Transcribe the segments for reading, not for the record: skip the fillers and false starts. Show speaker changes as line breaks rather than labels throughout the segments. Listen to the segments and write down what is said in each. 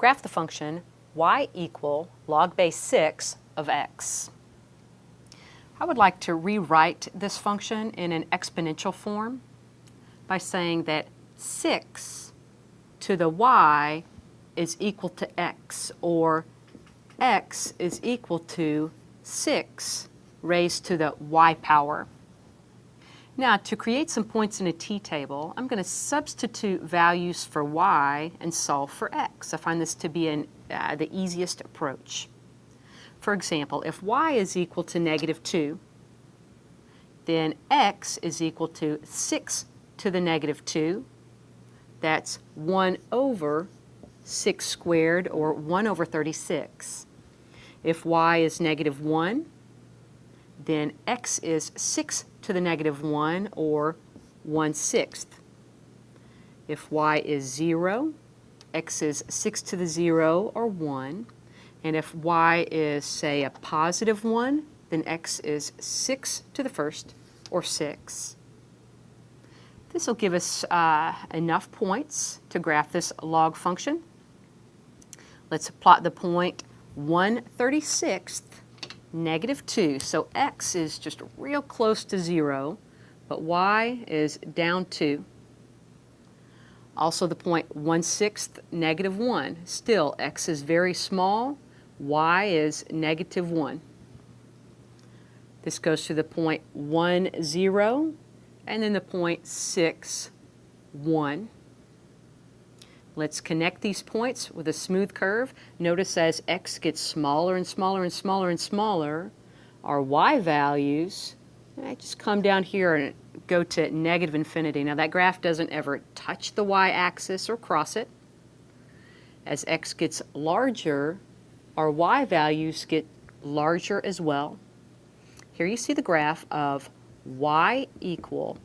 Graph the function y equal log base 6 of x. I would like to rewrite this function in an exponential form by saying that 6 to the y is equal to x, or x is equal to 6 raised to the y power. Now, to create some points in a t-table, I'm going to substitute values for y and solve for x. I find this to be the easiest approach. For example, if y is equal to -2, then x is equal to 6 to the -2. That's 1 over 6 squared, or 1 over 36. If y is -1, then x is 6 to the -1, or 1/6. If y is 0, x is 6 to the 0, or 1. And if y is, say, a +1, then x is 6 to the 1st, or 6. This will give us enough points to graph this log function. Let's plot the point 1/36, -2. So x is just real close to 0, but y is down 2. Also the point 1/6, -1. Still, x is very small, y is -1. This goes to the point 1, 0, and then the point 6, 1. Let's connect these points with a smooth curve. Notice as x gets smaller and smaller and smaller and smaller, our y values just come down here and go to -infinity. Now that graph doesn't ever touch the y-axis or cross it. As x gets larger, our y values get larger as well. Here you see the graph of y equal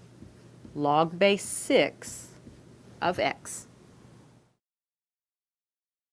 log base 6 of x.